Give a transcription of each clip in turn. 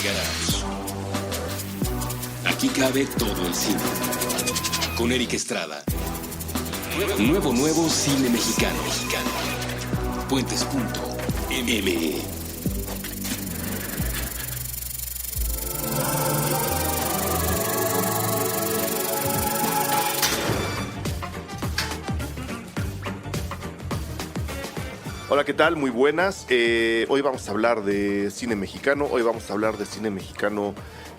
Garage. Aquí cabe todo el cine. Con Eric Estrada. Nuevo cine mexicano. Puentes.me. Hola, ¿qué tal? Muy buenas. Hoy vamos a hablar de cine mexicano. Hoy vamos a hablar de cine mexicano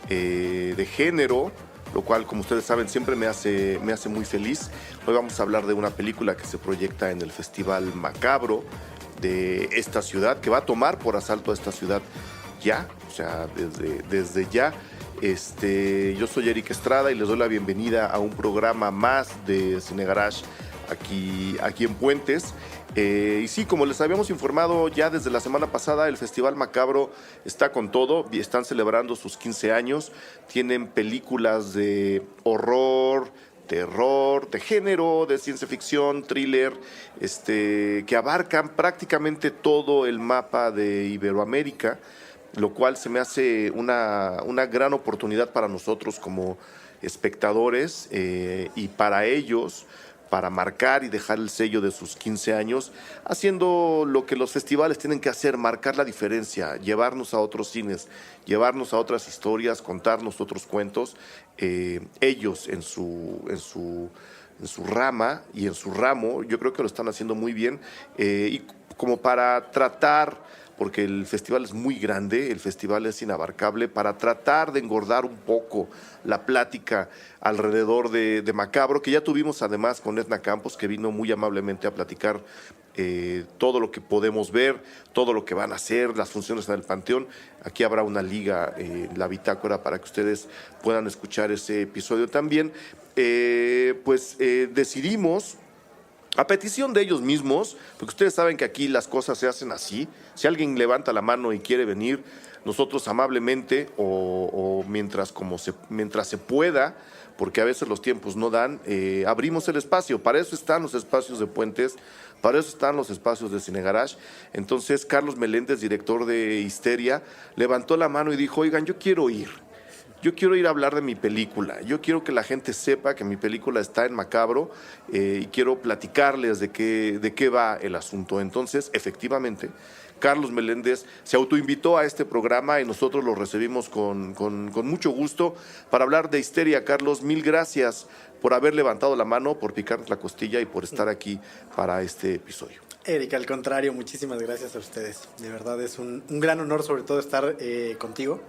de género, lo cual, como ustedes saben, siempre me hace muy feliz. Hoy vamos a hablar de una película que se proyecta en el Festival Macabro de esta ciudad, que va a tomar por asalto a esta ciudad ya, o sea, desde ya. Yo soy Eric Estrada y les doy la bienvenida a un programa más de Cine Garage aquí en Puentes. Y sí, como les habíamos informado ya desde la semana pasada, el Festival Macabro está con todo. Están celebrando sus 15 años. Tienen películas de horror, terror, de género, de ciencia ficción, thriller, que abarcan prácticamente todo el mapa de Iberoamérica, lo cual se me hace una gran oportunidad para nosotros como espectadores y para ellos, para marcar y dejar el sello de sus 15 años, haciendo lo que los festivales tienen que hacer, marcar la diferencia, llevarnos a otros cines, llevarnos a otras historias, contarnos otros cuentos. Ellos en su rama y en su ramo, yo creo que lo están haciendo muy bien, y como para tratar, porque el festival es muy grande, el festival es inabarcable, para tratar de engordar un poco la plática alrededor de Macabro, que ya tuvimos además con Edna Campos, que vino muy amablemente a platicar todo lo que podemos ver, todo lo que van a hacer, las funciones en el Panteón. Aquí habrá una liga, la bitácora, para que ustedes puedan escuchar ese episodio también. Decidimos, a petición de ellos mismos, porque ustedes saben que aquí las cosas se hacen así. Si alguien levanta la mano y quiere venir, nosotros amablemente o mientras se pueda, porque a veces los tiempos no dan, abrimos el espacio. Para eso están los espacios de Puentes, para eso están los espacios de Cine Garage. Entonces Carlos Meléndez, director de Histeria, levantó la mano y dijo: oigan, yo quiero ir a hablar de mi película, yo quiero que la gente sepa que mi película está en Macabro, y quiero platicarles de qué va el asunto. Entonces, efectivamente, Carlos Meléndez se autoinvitó a este programa y nosotros lo recibimos con mucho gusto para hablar de Histeria. Carlos, mil gracias por haber levantado la mano, por picarnos la costilla y por estar aquí para este episodio. Eric, al contrario, muchísimas gracias a ustedes. De verdad es un gran honor, sobre todo, estar contigo,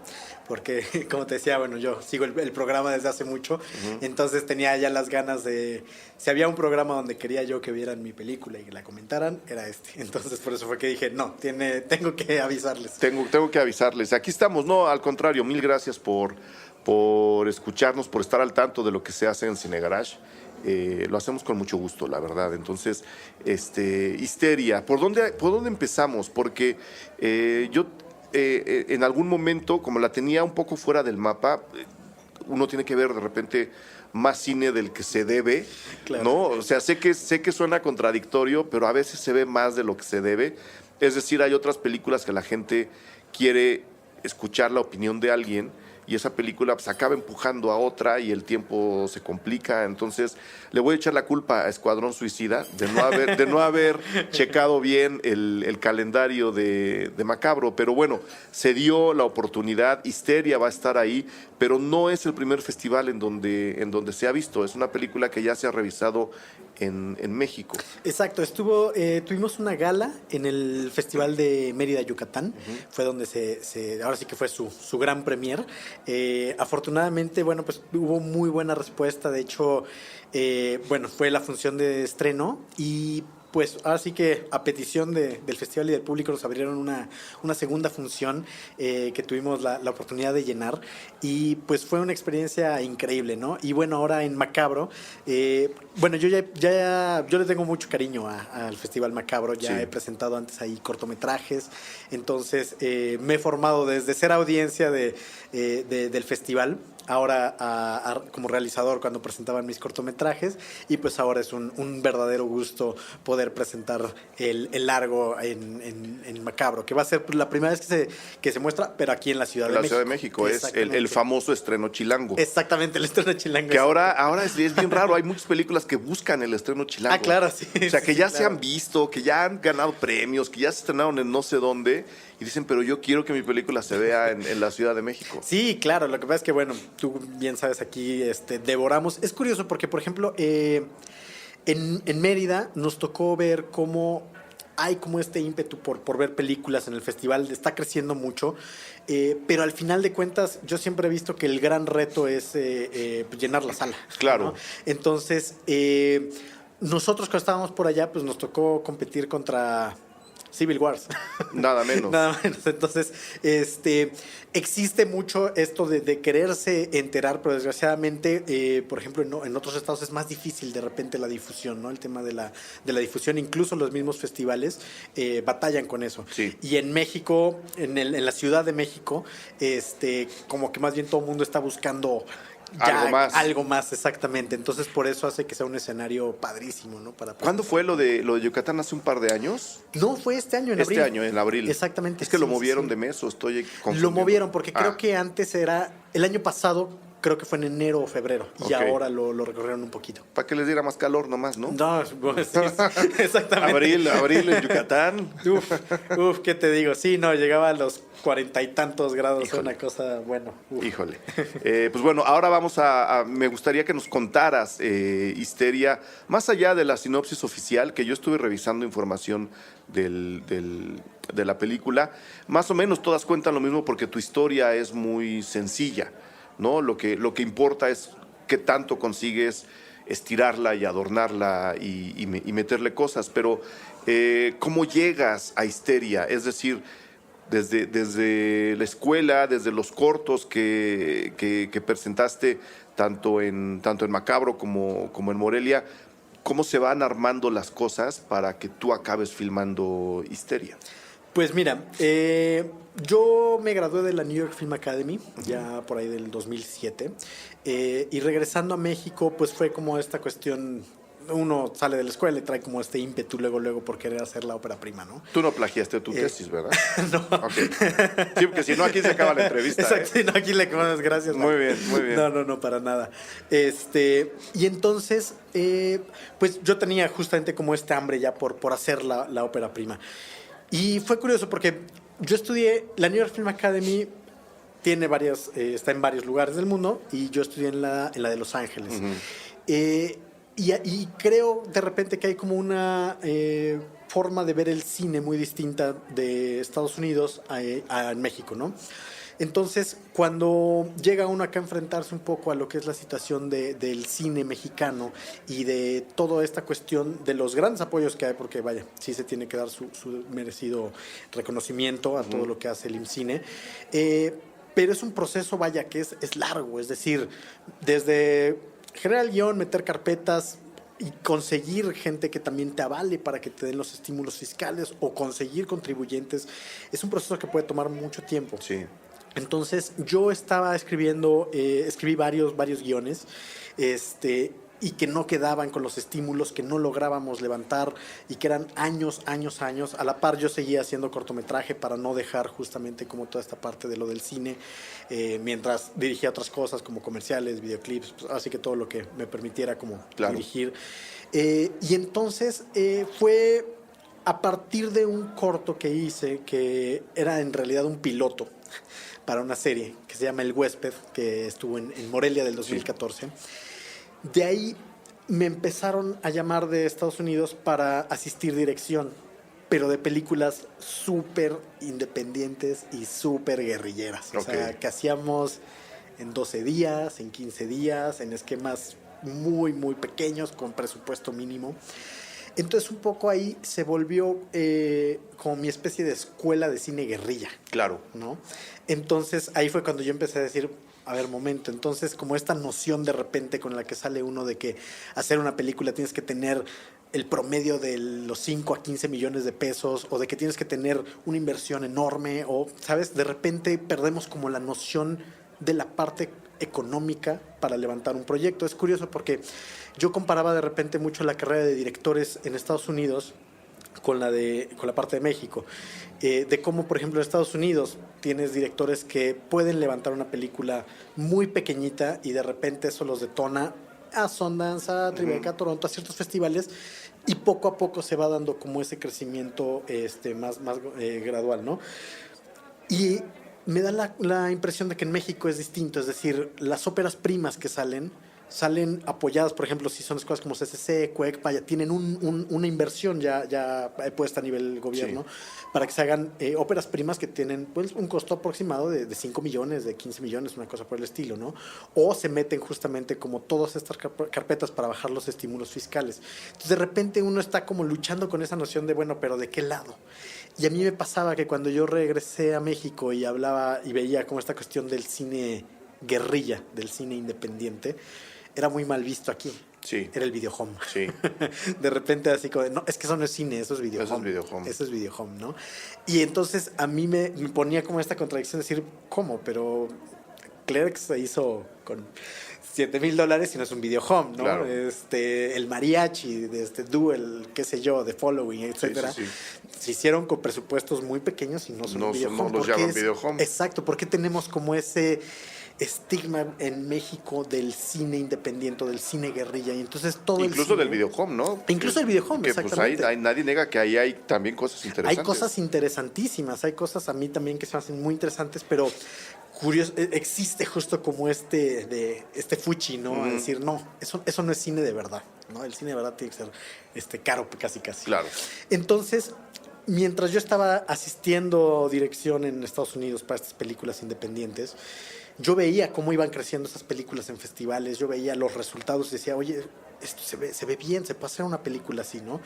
porque, como te decía, bueno, yo sigo el programa desde hace mucho. Entonces tenía ya las ganas de... Si había un programa donde quería yo que vieran mi película y que la comentaran, era este. Entonces por eso fue que dije, no, tengo que avisarles. Tengo que avisarles. Aquí estamos, no, al contrario, mil gracias por escucharnos, por estar al tanto de lo que se hace en Cine Garage. Lo hacemos con mucho gusto, la verdad. Entonces, Histeria, ¿por dónde empezamos? Porque yo en algún momento, como la tenía un poco fuera del mapa, uno tiene que ver de repente más cine del que se debe, claro, ¿no? O sea, sé que suena contradictorio, pero a veces se ve más de lo que se debe. Es decir, hay otras películas que la gente quiere escuchar la opinión de alguien, y esa película pues acaba empujando a otra y el tiempo se complica. Entonces le voy a echar la culpa a Escuadrón Suicida de no haber checado bien el calendario de Macabro, pero bueno, se dio la oportunidad. Histeria va a estar ahí, pero no es el primer festival en donde se ha visto. Es una película que ya se ha revisado en México. Exacto, tuvimos una gala en el Festival de Mérida, Yucatán. Fue donde ahora sí que fue su gran premier. Afortunadamente, bueno, pues hubo muy buena respuesta. De hecho, fue la función de estreno y pues ahora sí que a petición del festival y del público nos abrieron una segunda función que tuvimos la oportunidad de llenar, y pues fue una experiencia increíble, ¿no? Y bueno, ahora en Macabro, yo le tengo mucho cariño al Festival Macabro. Ya he presentado antes ahí cortometrajes, entonces me he formado desde ser audiencia del festival ahora como realizador cuando presentaban mis cortometrajes, y pues ahora es un verdadero gusto poder presentar el largo en Macabro, que va a ser pues, la primera vez que se muestra, pero aquí en la Ciudad de México. Ciudad de México es el famoso estreno chilango. Exactamente, el estreno chilango. Que ahora es bien raro, hay muchas películas que buscan el estreno chilango. Ah, claro, sí. O sea, que sí, ya claro. se han visto, que ya han ganado premios, que ya se estrenaron en no sé dónde, y dicen, pero yo quiero que mi película se vea en la Ciudad de México. Sí, claro, lo que pasa es que, bueno, tú bien sabes, aquí devoramos. Es curioso porque, por ejemplo, en Mérida nos tocó ver cómo hay como este ímpetu por ver películas en el festival, está creciendo mucho, pero al final de cuentas yo siempre he visto que el gran reto es pues llenar la sala. Claro. ¿no? Entonces, nosotros cuando estábamos por allá, pues nos tocó competir contra Civil Wars. Nada menos. Nada menos. Entonces, existe mucho esto de quererse enterar, pero desgraciadamente, por ejemplo, en otros estados es más difícil de repente la difusión, ¿no? El tema de la difusión, incluso los mismos festivales batallan con eso. Sí. Y en México, en la Ciudad de México, como que más bien todo el mundo está buscando algo más, exactamente. Entonces, por eso hace que sea un escenario padrísimo, ¿no? ¿Cuándo fue lo de Yucatán? ¿Hace un par de años? No, fue este año, en abril. Este año, en abril. Exactamente. Es que lo sí, movieron sí. de mes o estoy confundiendo. Lo movieron porque creo que antes era, el año pasado, creo que fue en enero o febrero, y Ok. ahora lo recorrieron un poquito. Para que les diera más calor nomás, ¿no? No, bueno, sí, exactamente. Abril en Yucatán. Uf, ¿qué te digo? Sí, no, llegaba a los 40 y tantos grados, Híjole. una cosa, bueno. Uf. Híjole. Pues bueno, ahora vamos me gustaría que nos contaras, Histeria, más allá de la sinopsis oficial, que yo estuve revisando información de la película, más o menos todas cuentan lo mismo porque tu historia es muy sencilla, ¿no? Lo que importa es qué tanto consigues estirarla y adornarla y meterle cosas, pero ¿cómo llegas a Histeria? Es decir, desde la escuela, desde los cortos que presentaste tanto en Macabro como en Morelia, ¿cómo se van armando las cosas para que tú acabes filmando Histeria? Pues mira, yo me gradué de la New York Film Academy, ya por ahí del 2007, y regresando a México, pues fue como esta cuestión, uno sale de la escuela y trae como este ímpetu luego por querer hacer la ópera prima, ¿no? Tú no plagiaste tu tesis, ¿verdad? No. Okay. Sí, porque si no, aquí se acaba la entrevista. Exacto, sí, no, aquí le acabamos, gracias. Muy bien, muy bien. No, para nada. Y entonces, pues yo tenía justamente como este hambre ya por hacer la ópera prima. Y fue curioso porque yo estudié, la New York Film Academy tiene está en varios lugares del mundo, y yo estudié en la de Los Ángeles. Uh-huh. Y creo de repente que hay como una forma de ver el cine muy distinta de Estados Unidos a México, ¿no? Entonces, cuando llega uno acá a enfrentarse un poco a lo que es la situación del cine mexicano y de toda esta cuestión de los grandes apoyos que hay, porque vaya, sí se tiene que dar su merecido reconocimiento a todo lo que hace el IMCINE, pero es un proceso, vaya, que es largo, es decir, desde generar el guión, meter carpetas y conseguir gente que también te avale para que te den los estímulos fiscales o conseguir contribuyentes, es un proceso que puede tomar mucho tiempo. Sí. Entonces yo estaba escribí varios guiones, y que no quedaban con los estímulos, que no lográbamos levantar y que eran años. A la par yo seguía haciendo cortometraje para no dejar justamente como toda esta parte de lo del cine, mientras dirigía otras cosas como comerciales, videoclips, pues, así que todo lo que me permitiera como dirigir. Y entonces fue a partir de un corto que hice, que era en realidad un piloto para una serie que se llama El Huésped, que estuvo en Morelia del 2014. Sí. De ahí me empezaron a llamar de Estados Unidos para asistir dirección, pero de películas súper independientes y súper guerrilleras. O sea, que hacíamos en 12 días, en 15 días, en esquemas muy, muy pequeños, con presupuesto mínimo. Entonces un poco ahí se volvió como mi especie de escuela de cine guerrilla. Claro. ¿No? Entonces ahí fue cuando yo empecé a decir, a ver, momento, entonces como esta noción de repente con la que sale uno de que hacer una película tienes que tener el promedio de los 5 a 15 millones de pesos, o de que tienes que tener una inversión enorme, o, ¿sabes? De repente perdemos como la noción de la parte económica para levantar un proyecto. Es curioso porque yo comparaba de repente mucho la carrera de directores en Estados Unidos con la parte de México. De cómo, por ejemplo, en Estados Unidos tienes directores que pueden levantar una película muy pequeñita y de repente eso los detona a Sundance, a Tribeca, a Toronto, a ciertos festivales, y poco a poco se va dando como ese crecimiento más gradual, ¿no? Y me da la impresión de que en México es distinto, es decir, las óperas primas que salen apoyadas, por ejemplo, si son escuelas como CCC, CUEC, tienen una inversión ya puesta a nivel gobierno, sí, para que se hagan óperas primas que tienen pues un costo aproximado de 5 millones, de 15 millones, una cosa por el estilo, ¿no? O se meten justamente como todas estas carpetas para bajar los estímulos fiscales. Entonces, de repente uno está como luchando con esa noción de, bueno, pero ¿de qué lado? Y a mí me pasaba que cuando yo regresé a México y hablaba y veía como esta cuestión del cine guerrilla, del cine independiente, era muy mal visto aquí. Sí. Era el videohome. Sí. De repente así como, no, es que eso no es cine, eso es videohome. Eso es videohome. Eso es videohome, ¿no? Y entonces a mí me ponía como esta contradicción de decir, ¿cómo? Pero Clerks se hizo con $7,000 y no es un videohome, ¿no? Claro. El mariachi, Duel, qué sé yo, The Following, etcétera. Sí. Se hicieron con presupuestos muy pequeños y no son videohome. No los llaman videohome. Exacto, porque tenemos como ese estigma en México del cine independiente, del cine guerrilla, y entonces todo incluso el cine, del videohome, ¿no? Incluso el videohome, que exactamente. Pues nadie nega que ahí hay también cosas interesantes. Hay cosas interesantísimas, hay cosas a mí también que se me hacen muy interesantes, pero curioso, existe justo como este fuchi, ¿no? A decir, no, eso no es cine de verdad, ¿no? El cine de verdad tiene que ser caro casi. Claro. Entonces, mientras yo estaba asistiendo dirección en Estados Unidos para estas películas independientes, yo veía cómo iban creciendo esas películas en festivales, yo veía los resultados y decía, oye, esto se ve bien, se puede hacer una película así, ¿no?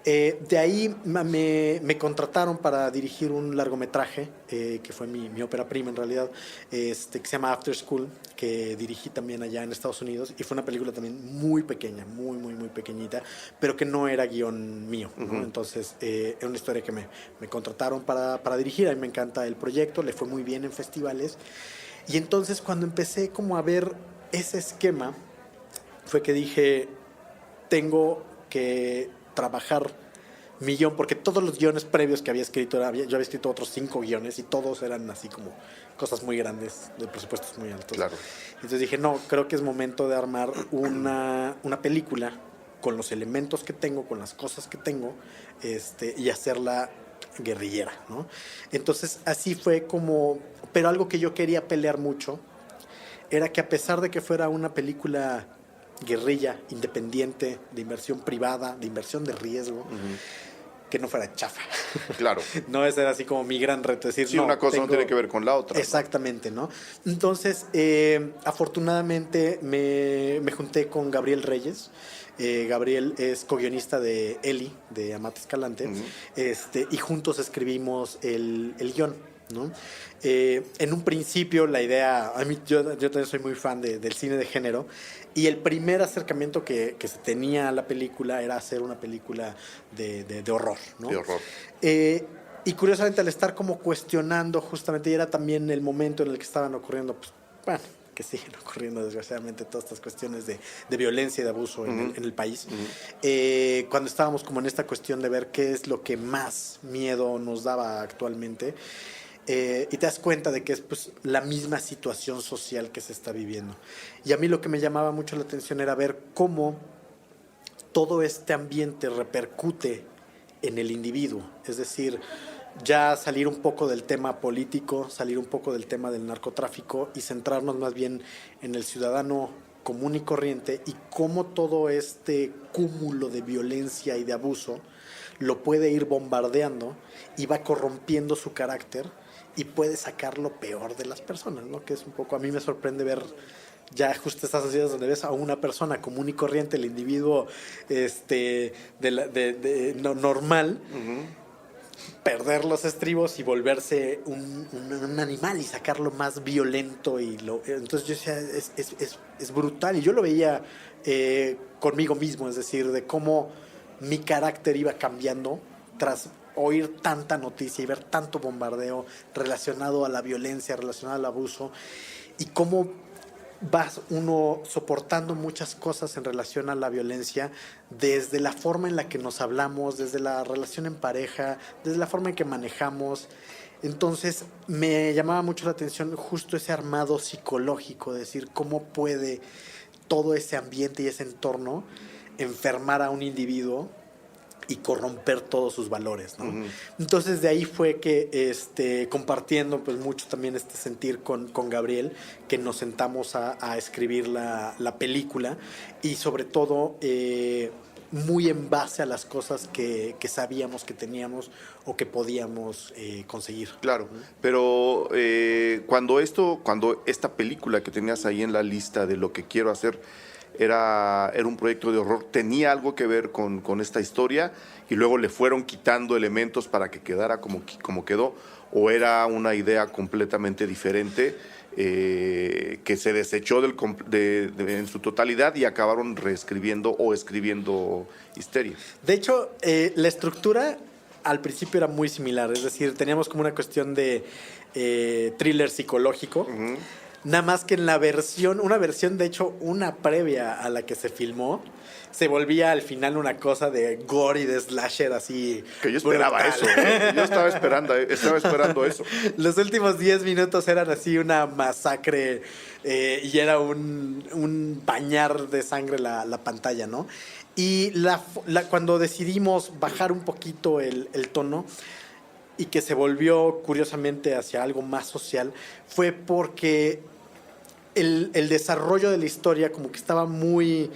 De ahí me contrataron para dirigir un largometraje, que fue mi ópera prima en realidad, que se llama After School, que dirigí también allá en Estados Unidos, y fue una película también muy pequeña, muy pequeñita, pero que no era guión mío, ¿no? Entonces, era una historia que me contrataron para dirigir. A mí me encanta el proyecto, le fue muy bien en festivales. Y entonces cuando empecé como a ver ese esquema, fue que dije, tengo que trabajar mi guión, porque todos los guiones previos que había escrito, yo había escrito otros 5 guiones y todos eran así como cosas muy grandes, de presupuestos muy altos. Claro. Entonces dije, no, creo que es momento de armar una película con los elementos que tengo, con las cosas que tengo, y hacerla guerrillera, ¿no? Entonces así fue como, pero algo que yo quería pelear mucho era que a pesar de que fuera una película guerrilla, independiente, de inversión privada, de inversión de riesgo, que no fuera chafa. Claro. No, ese era así como mi gran reto, decir, sí, una cosa no tiene que ver con la otra. Exactamente, ¿no? Entonces, afortunadamente me junté con Gabriel Reyes. Gabriel es co-guionista de Eli, de Amate Escalante, y juntos escribimos el guión, ¿no? En un principio la idea, a mí yo también soy muy fan del cine de género, y el primer acercamiento que se tenía a la película era hacer una película de horror, ¿no? De horror. Y curiosamente al estar como cuestionando justamente, y era también el momento en el que estaban ocurriendo, pues, bueno, que siguen ocurriendo desgraciadamente todas estas cuestiones de violencia y de abuso en el país, cuando estábamos como en esta cuestión de ver qué es lo que más miedo nos daba actualmente, y te das cuenta de que es pues la misma situación social que se está viviendo. Y a mí lo que me llamaba mucho la atención era ver cómo todo este ambiente repercute en el individuo, es decir, ya salir un poco del tema político, salir un poco del tema del narcotráfico y centrarnos más bien en el ciudadano común y corriente, y cómo todo este cúmulo de violencia y de abuso lo puede ir bombardeando y va corrompiendo su carácter y puede sacar lo peor de las personas, ¿no? Que es un poco, a mí me sorprende ver ya justo estas sociedades donde ves a una persona común y corriente, el individuo normal, perder los estribos y volverse un animal y sacarlo más violento. Entonces yo decía, es brutal. Y yo lo veía conmigo mismo, es decir, de cómo mi carácter iba cambiando tras oír tanta noticia y ver tanto bombardeo relacionado a la violencia, relacionado al abuso, y cómo vas uno soportando muchas cosas en relación a la violencia, desde la forma en la que nos hablamos, desde la relación en pareja, desde la forma en que manejamos. Entonces me llamaba mucho la atención justo ese armado psicológico, decir cómo puede todo ese ambiente y ese entorno enfermar a un individuo y corromper todos sus valores, ¿no? Entonces de ahí fue que compartiendo pues mucho también este sentir con Gabriel, que nos sentamos a escribir la película, y sobre todo muy en base a las cosas que sabíamos que teníamos o que podíamos conseguir. Claro, pero cuando esta película que tenías ahí en la lista de lo que quiero hacer era un proyecto de horror, ¿tenía algo que ver con esta historia y luego le fueron quitando elementos para que quedara como quedó? ¿O era una idea completamente diferente que se desechó en su totalidad y acabaron reescribiendo o escribiendo Histeria? De hecho, la estructura al principio era muy similar, es decir, teníamos como una cuestión de thriller psicológico. Nada más que en una versión de hecho, una previa a la que se filmó, se volvía al final una cosa de gore y de slasher así. Que yo esperaba brutal. eso, ¿eh? Yo estaba esperando eso. Los últimos 10 minutos eran así una masacre y era un bañar de sangre la pantalla, ¿no? Y cuando decidimos bajar un poquito el tono y que se volvió curiosamente hacia algo más social, fue porque el desarrollo de la historia como que estaba muy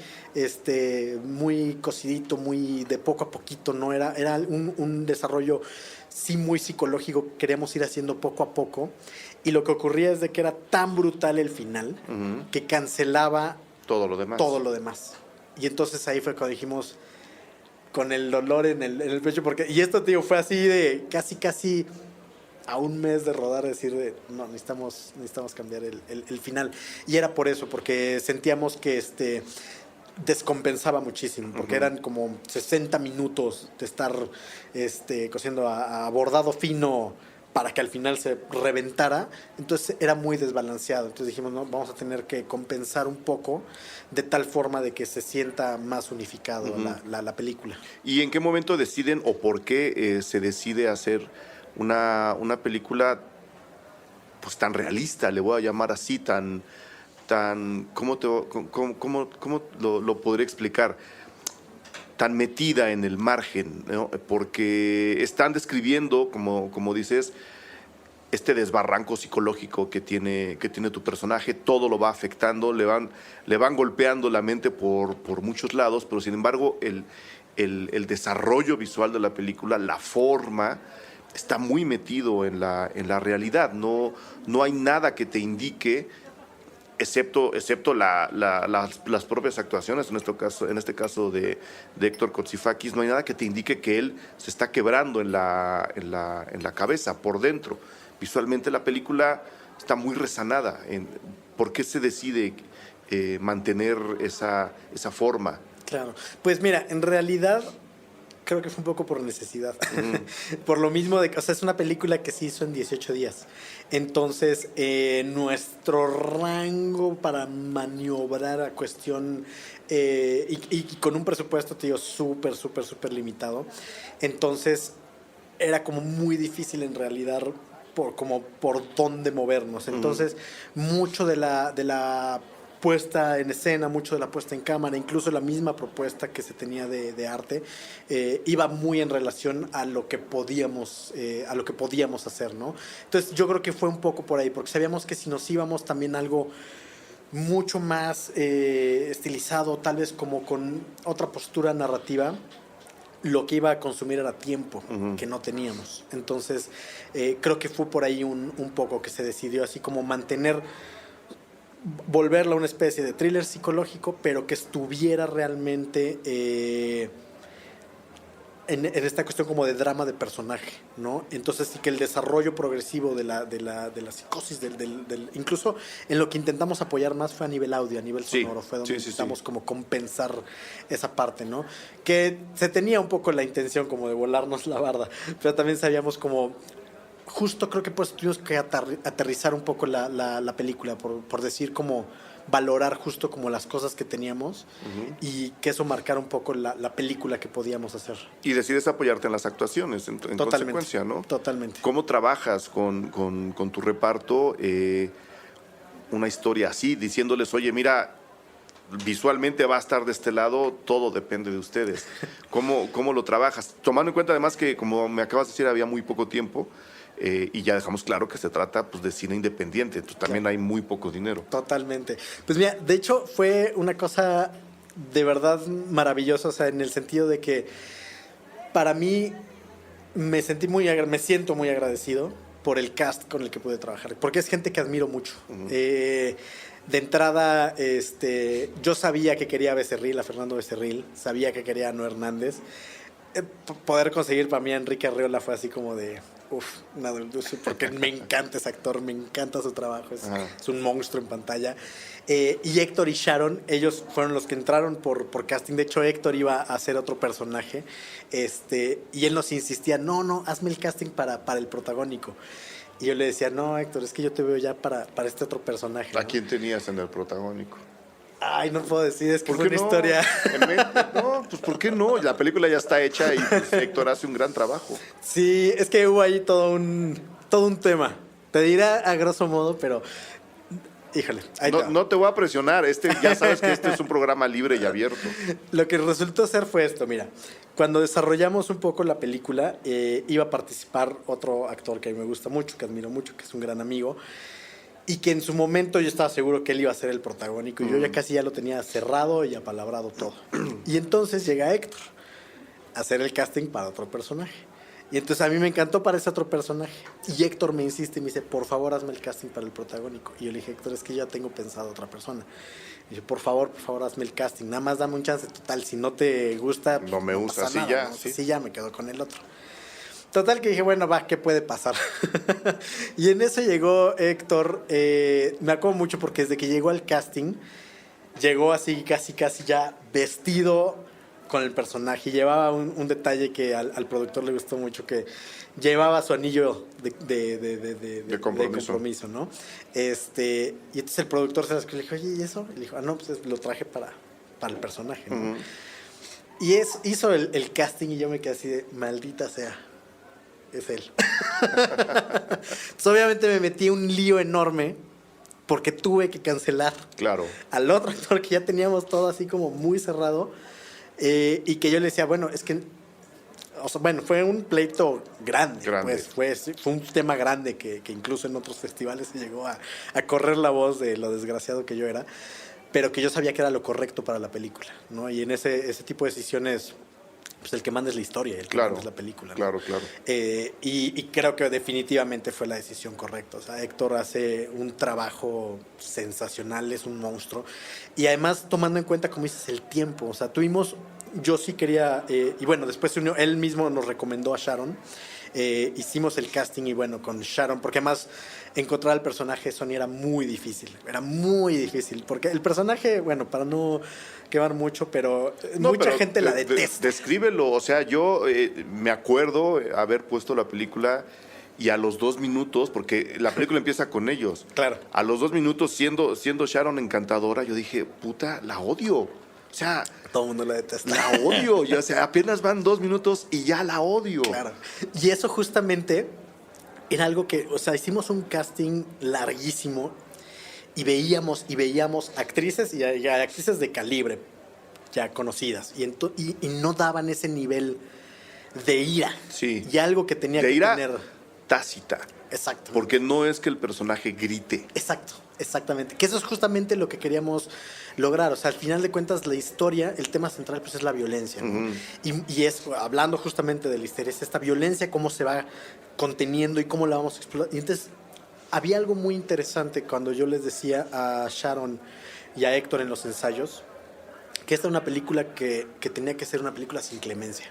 cocidito, muy de poco a poquito, ¿no? Era un desarrollo sí muy psicológico que queríamos ir haciendo poco a poco, y lo que ocurría es de que era tan brutal el final que cancelaba todo lo demás. Y entonces ahí fue cuando dijimos, con el dolor en el pecho, y esto, tío, fue así de casi a un mes de rodar, decir no, necesitamos cambiar el final. Y era por eso, porque sentíamos que descompensaba muchísimo, porque eran como 60 minutos de estar cosiendo a bordado fino para que al final se reventara. Entonces era muy desbalanceado. Entonces dijimos, no, vamos a tener que compensar un poco de tal forma de que se sienta más unificado la película. ¿Y en qué momento deciden o por qué se decide hacer una película pues tan realista, le voy a llamar así, tan ¿cómo lo podría explicar? Tan metida en el margen, ¿no? Porque están describiendo, como dices, este desbarranco psicológico que tiene tu personaje, todo lo va afectando, le van golpeando la mente por muchos lados, pero sin embargo el desarrollo visual de la película, la forma, está muy metido en la realidad. No hay nada que te indique, excepto las propias actuaciones, en este caso de Héctor Koutsifakis, no hay nada que te indique que él se está quebrando en la cabeza, por dentro. Visualmente la película está muy resanada. ¿Por qué se decide mantener esa forma? Claro, pues mira, en realidad creo que fue un poco por necesidad. Por lo mismo o sea, es una película que se hizo en 18 días. Entonces, nuestro rango para maniobrar a cuestión y con un presupuesto, tío, súper limitado. Entonces, era como muy difícil en realidad por dónde movernos. Entonces, mucho de la puesta en escena, mucho de la puesta en cámara, incluso la misma propuesta que se tenía de arte, iba muy en relación a lo que podíamos hacer, ¿no? Entonces yo creo que fue un poco por ahí, porque sabíamos que si nos íbamos también algo mucho más estilizado, tal vez como con otra postura narrativa, lo que iba a consumir era tiempo que no teníamos. Entonces creo que fue por ahí un poco que se decidió así como volverla una especie de thriller psicológico, pero que estuviera realmente en esta cuestión como de drama de personaje, ¿no? Entonces sí que el desarrollo progresivo de la psicosis, incluso en lo que intentamos apoyar más fue a nivel audio, a nivel sonoro, fue donde intentamos como compensar esa parte, ¿no? Que se tenía un poco la intención como de volarnos la barda, pero también sabíamos como justo creo que pues tuvimos que aterrizar un poco la película, por decir como valorar justo como las cosas que teníamos y que eso marcara un poco la película que podíamos hacer. Y decides apoyarte en las actuaciones, en consecuencia, ¿no? Totalmente. ¿Cómo trabajas con tu reparto una historia así, diciéndoles, oye, mira, visualmente va a estar de este lado, todo depende de ustedes? ¿Cómo lo trabajas? Tomando en cuenta además que, como me acabas de decir, había muy poco tiempo y ya dejamos claro que se trata pues, de cine independiente, entonces también hay muy poco dinero. Totalmente. Pues mira, de hecho fue una cosa de verdad maravillosa, o sea, en el sentido de que para mí me siento muy agradecido por el cast con el que pude trabajar, porque es gente que admiro mucho. De entrada, yo sabía que quería a Fernando Becerril, sabía que quería a Noé Hernández. Poder conseguir para mí a Enrique Arreola fue así como de nada, porque me encanta ese actor, me encanta su trabajo, es un monstruo en pantalla. Y Héctor y Sharon, ellos fueron los que entraron por casting. De hecho, Héctor iba a hacer otro personaje, y él nos insistía, no, hazme el casting para el protagónico. Y yo le decía, no, Héctor, es que yo te veo ya para este otro personaje, ¿no? ¿A quién tenías en el protagónico? Ay, no puedo decir, es que fue una historia. No, pues ¿por qué no? La película ya está hecha y pues, Héctor hace un gran trabajo. Sí, es que hubo ahí todo un tema. Te diré a grosso modo, pero híjole. No te voy a presionar, ya sabes que este es un programa libre y abierto. Lo que resultó ser fue esto, mira. Cuando desarrollamos un poco la película, iba a participar otro actor que a mí me gusta mucho, que admiro mucho, que es un gran amigo, y que en su momento yo estaba seguro que él iba a ser el protagónico, y yo ya lo tenía cerrado y apalabrado todo. Y entonces llega Héctor a hacer el casting para otro personaje. Y entonces a mí me encantó para ese otro personaje. Y Héctor me insiste y me dice, por favor, hazme el casting para el protagónico. Y yo le dije, Héctor, es que ya tengo pensado otra persona. Y dice, por favor, hazme el casting. Nada más dame un chance. Total, si no te gusta, no me gusta, así ya. ¿no? ¿Sí? Sí, ya me quedo con el otro. Total que dije, bueno, va, ¿qué puede pasar? Y en eso llegó Héctor. Me acuerdo mucho porque desde que llegó al casting, llegó así casi ya vestido con el personaje. Llevaba un detalle que al productor le gustó mucho, que llevaba su anillo de compromiso, ¿no? Y entonces el productor se le dijo, oye, ¿y eso? Y le dijo, no, pues lo traje para el personaje, ¿no? Y hizo el casting y yo me quedé así de, maldita sea, es él. Entonces obviamente me metí en un lío enorme porque tuve que cancelar al otro actor que ya teníamos todo así como muy cerrado. Y que yo le decía, bueno, es que, fue un pleito grande. Pues, fue un tema grande que incluso en otros festivales se llegó a correr la voz de lo desgraciado que yo era, pero que yo sabía que era lo correcto para la película, ¿no? Y en ese tipo de decisiones, pues el que manda es la historia, el que manda es la película, ¿no? Claro. Y creo que definitivamente fue la decisión correcta. O sea, Héctor hace un trabajo sensacional, es un monstruo. Y además, tomando en cuenta, como dices, el tiempo. O sea, yo sí quería, y bueno, después se unió, él mismo nos recomendó a Sharon. Hicimos el casting y bueno, con Sharon, porque además encontrar al personaje de Sony era muy difícil, porque el personaje, bueno, para no quemar mucho, pero mucha gente la detesta. Descríbelo, o sea, yo me acuerdo haber puesto la película y a los 2 minutos, porque la película empieza con ellos, claro, a los 2 minutos siendo Sharon encantadora, yo dije, puta, la odio. O sea, todo el mundo la detesta. La odio, o sea, apenas van 2 minutos y ya la odio. Claro. Y eso justamente era algo que, o sea, hicimos un casting larguísimo y veíamos actrices y actrices de calibre ya conocidas y no daban ese nivel de ira. Sí. Y algo que tenía de que ira tener. Tácita. Exacto. Porque no es que el personaje grite. Exactamente. Que eso es justamente lo que queríamos lograr. O sea, al final de cuentas, la historia, el tema central, pues es la violencia, ¿no? Y es, hablando justamente de la historia, es esta violencia, cómo se va conteniendo y cómo la vamos a explorar. Y entonces, había algo muy interesante cuando yo les decía a Sharon y a Héctor en los ensayos, que esta era una película que tenía que ser una película sin clemencia.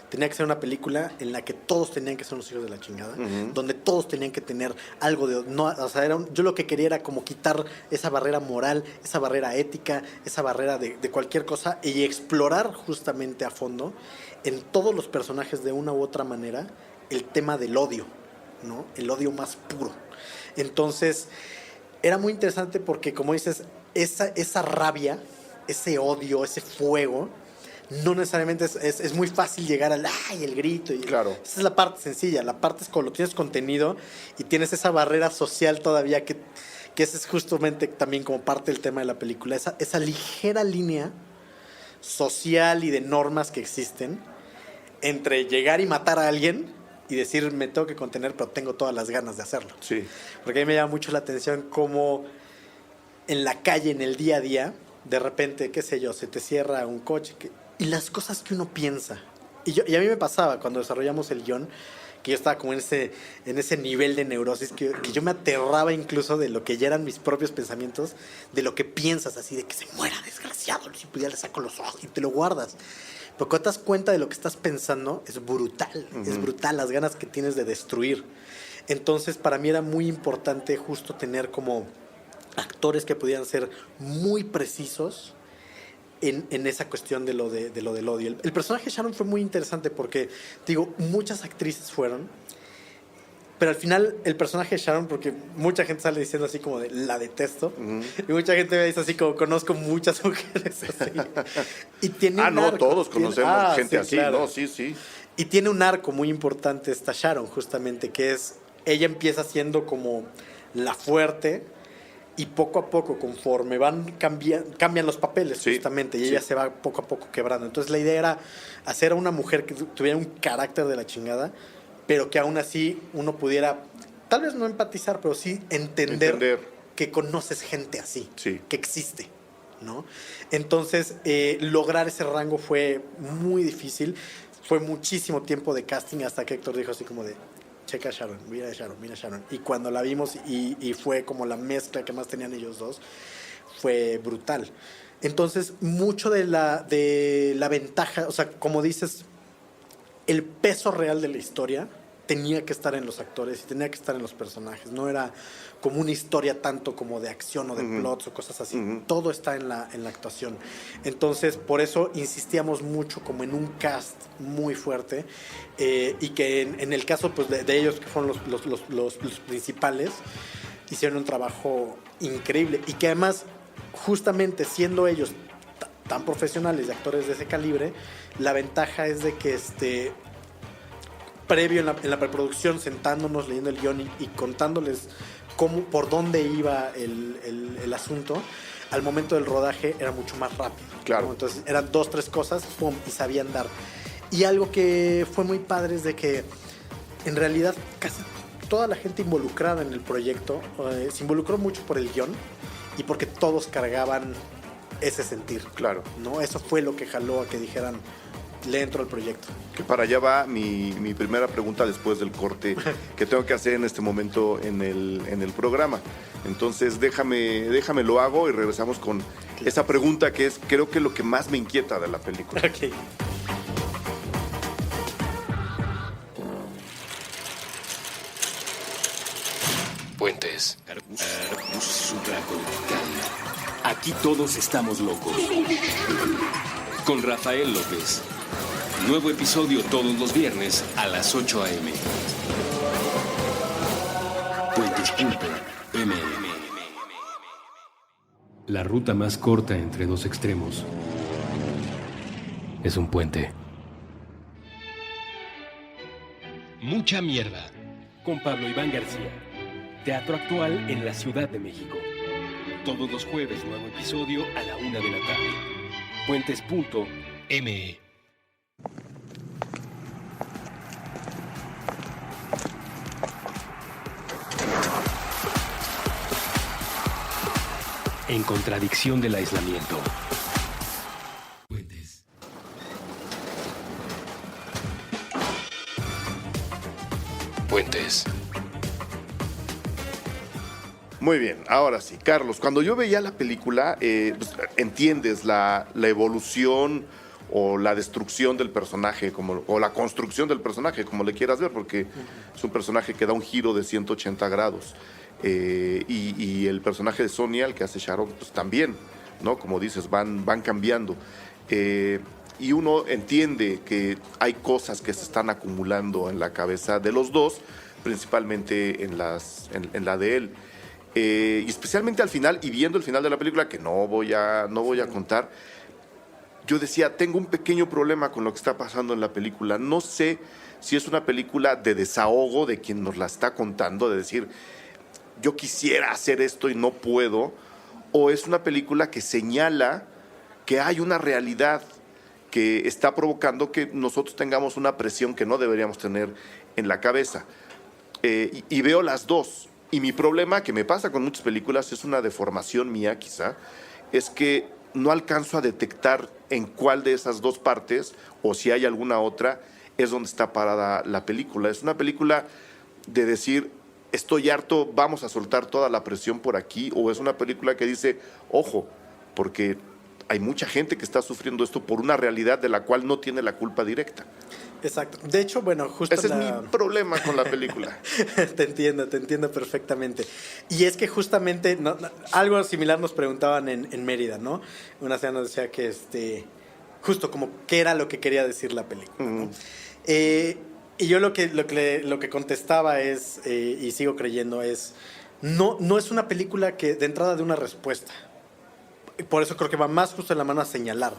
Tenía que ser una película en la que todos tenían que ser unos hijos de la chingada, donde todos tenían que tener algo de... No, o sea, yo lo que quería era como quitar esa barrera moral, esa barrera ética, esa barrera de cualquier cosa y explorar justamente a fondo en todos los personajes de una u otra manera el tema del odio, ¿no? El odio más puro. Entonces, era muy interesante porque, como dices, esa rabia, ese odio, ese fuego, no necesariamente es muy fácil llegar al ¡ay! El grito. Claro. Esa es la parte sencilla. La parte es cuando tienes contenido y tienes esa barrera social todavía que ese es justamente también como parte del tema de la película. Esa ligera línea social y de normas que existen entre llegar y matar a alguien y decir me tengo que contener pero tengo todas las ganas de hacerlo. Sí. Porque a mí me llama mucho la atención cómo en la calle, en el día a día, de repente, qué sé yo, se te cierra un coche y las cosas que uno piensa. Y a mí me pasaba cuando desarrollamos el guión, que yo estaba como en ese nivel de neurosis que yo me aterraba incluso de lo que ya eran mis propios pensamientos, de lo que piensas, así de que se muera desgraciado, si pudiera le saco los ojos y te lo guardas. Pero cuando te das cuenta de lo que estás pensando, es brutal, es brutal las ganas que tienes de destruir. Entonces, para mí era muy importante justo tener como actores que pudieran ser muy precisos en esa cuestión de lo del odio. El personaje de Sharon fue muy interesante porque, digo, muchas actrices fueron, pero al final el personaje de Sharon, porque mucha gente sale diciendo así como de la detesto, y mucha gente me dice así como conozco muchas mujeres así. Y tiene un arco. Todos conocemos gente sí, así, claro. ¿no? Sí. Y tiene un arco muy importante esta Sharon, justamente, que es, ella empieza siendo como la fuerte, y poco a poco, conforme cambian los papeles, justamente, y ella se va poco a poco quebrando. Entonces la idea era hacer a una mujer que tuviera un carácter de la chingada, pero que aún así uno pudiera, tal vez no empatizar, pero sí entender. Que conoces gente así, que existe, ¿no? Entonces, lograr ese rango fue muy difícil. Fue muchísimo tiempo de casting hasta que Héctor dijo así como de checa a Sharon, mira a Sharon. Y cuando la vimos y fue como la mezcla que más tenían ellos dos, fue brutal. Entonces, mucho de la ventaja, o sea, como dices, el peso real de la historia tenía que estar en los actores y tenía que estar en los personajes. No era como una historia tanto como de acción o de plots o cosas así. Todo está en la actuación. Entonces, por eso insistíamos mucho como en un cast muy fuerte y que en el caso pues, de ellos, que fueron los principales, hicieron un trabajo increíble y que además, justamente siendo ellos tan profesionales y actores de ese calibre, la ventaja es de que previo en la preproducción, sentándonos, leyendo el guión y contándoles por dónde iba el asunto, al momento del rodaje era mucho más rápido. Claro. ¿no? Entonces eran 2, 3 cosas, pum, y sabían dar. Y algo que fue muy padre es de que en realidad casi toda la gente involucrada en el proyecto se involucró mucho por el guión y porque todos cargaban ese sentir. Claro. ¿no? Eso fue lo que jaló a que dijeran, le entro al proyecto. Que para allá va mi primera pregunta después del corte que tengo que hacer en este momento en el programa. Entonces déjame lo hago y regresamos con esa pregunta que es creo que lo que más me inquieta de la película. Ok. Puentes. Arbus supracortical. Aquí todos estamos locos. Con Rafael López. Nuevo episodio todos los viernes a las 8 a.m. Puentes.m. La ruta más corta entre dos extremos es un puente. Mucha mierda. Con Pablo Iván García. Teatro actual en la Ciudad de México. Todos los jueves nuevo episodio a la 1 de la tarde. Puentes.me. En contradicción del aislamiento. Puentes. Puentes. Muy bien, ahora sí, Carlos, cuando yo veía la película, pues, entiendes la evolución o la destrucción del personaje, o la construcción del personaje, como le quieras ver, porque es un personaje que da un giro de 180 grados. Y el personaje de Sonia, el que hace Sharon, pues también, ¿no? Como dices, van cambiando. Y uno entiende que hay cosas que se están acumulando en la cabeza de los dos, principalmente en la de él. y especialmente al final, y viendo el final de la película, que no voy a contar, yo decía, tengo un pequeño problema con lo que está pasando en la película. No sé si es una película de desahogo de quien nos la está contando, de decir, yo quisiera hacer esto y no puedo, o es una película que señala que hay una realidad que está provocando que nosotros tengamos una presión que no deberíamos tener en la cabeza. Y veo las dos. Y mi problema, que me pasa con muchas películas, es una deformación mía quizá, es que no alcanzo a detectar en cuál de esas dos partes, o si hay alguna otra, es donde está parada la película. Es una película de decir, estoy harto, vamos a soltar toda la presión por aquí, o es una película que dice, ojo, porque hay mucha gente que está sufriendo esto por una realidad de la cual no tiene la culpa directa. Exacto. De hecho, bueno, justo ese es mi problema con la película. Te entiendo perfectamente. Y es que justamente algo similar nos preguntaban en Mérida, ¿no? Una señora nos decía que justo como qué era lo que quería decir la película, ¿no? Y yo lo que contestaba es, y sigo creyendo, es no es una película que de entrada de una respuesta. Por eso creo que va más justo en la mano a señalar.